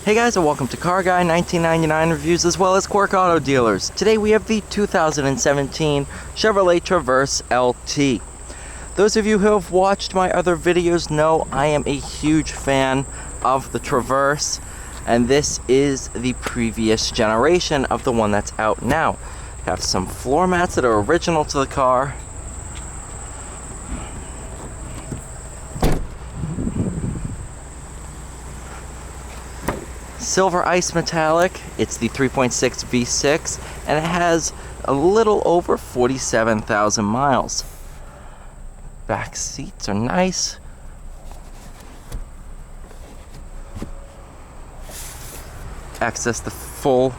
Hey guys, and welcome to Car Guy 1999 Reviews as well as Quirk Auto Dealers. Today we have the 2017 Chevrolet Traverse LT. Those of you who have watched my other videos know I am a huge fan of the Traverse, and this is the previous generation of the one that's out now. Have some floor mats that are original to the car. Silver Ice Metallic. It's the 3.6 V6 and it has a little over 47,000 miles. Back seats are nice. Access the full.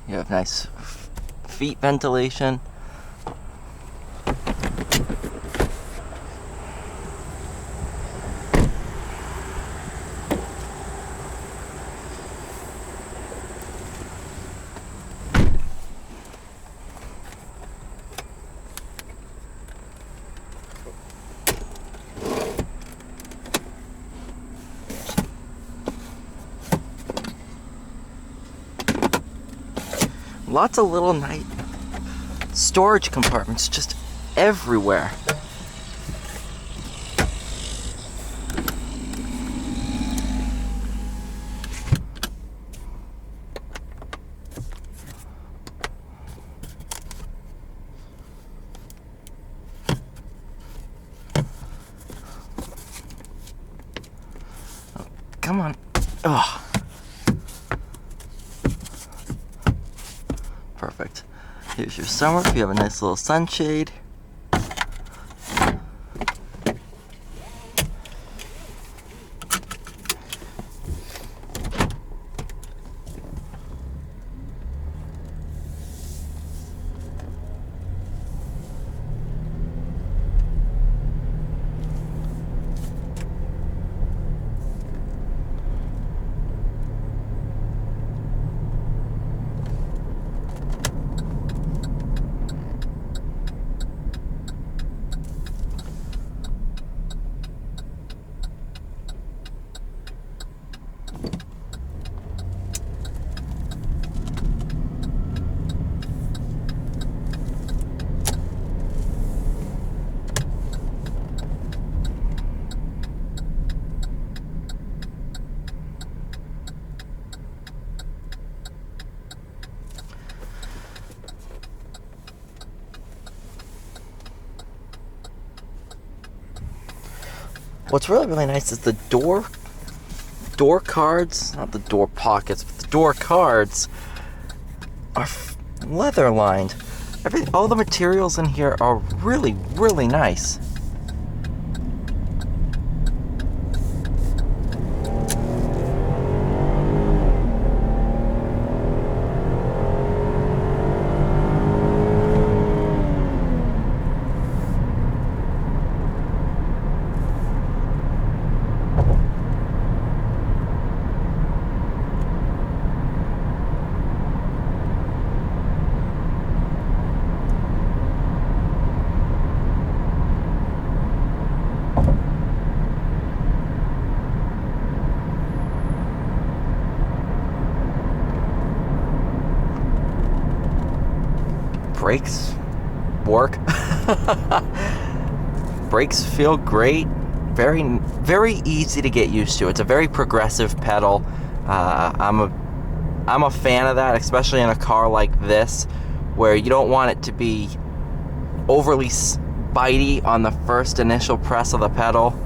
You have nice feet ventilation. Lots of little nice storage compartments just everywhere. Oh, come on. Oh. Perfect. Here's your sunroof. You have a nice little sunshade. What's really nice is the door cards, not the door pockets, but the door cards are leather lined. All the materials in here are really nice. Brakes work. Brakes feel great. Very easy to get used to. It's a very progressive pedal. I'm a fan of that, especially in a car like this, where you don't want it to be overly bitey on the first initial press of the pedal.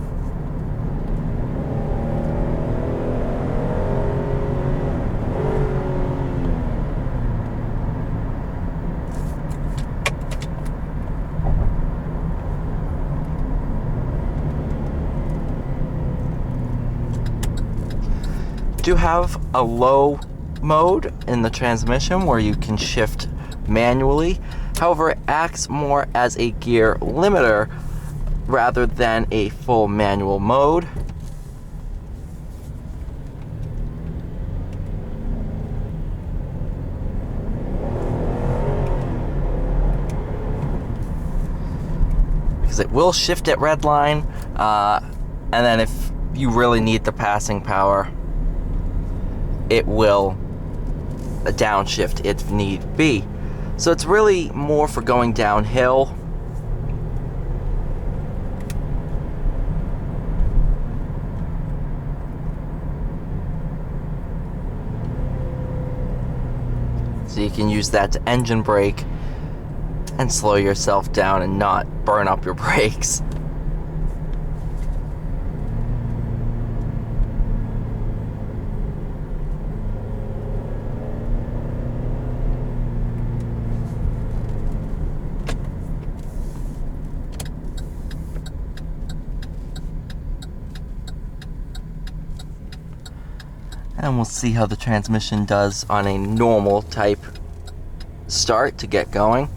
Do have a low mode in the transmission where you can shift manually. However, it acts more as a gear limiter rather than a full manual mode. Because it will shift at redline, and then if you really need the passing power, it will downshift if need be. So it's really more for going downhill. So you can use that to engine brake and slow yourself down and not burn up your brakes. And we'll see how the transmission does on a normal type start to get going.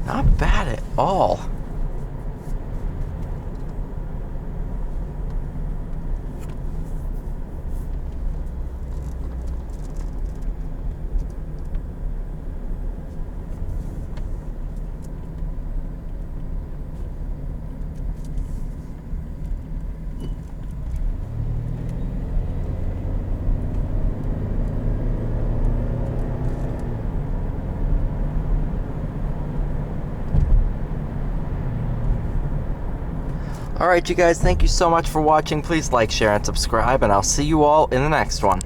Not bad at all. Alright, you guys, thank you so much for watching. Please like, share, and subscribe, and I'll see you all in the next one.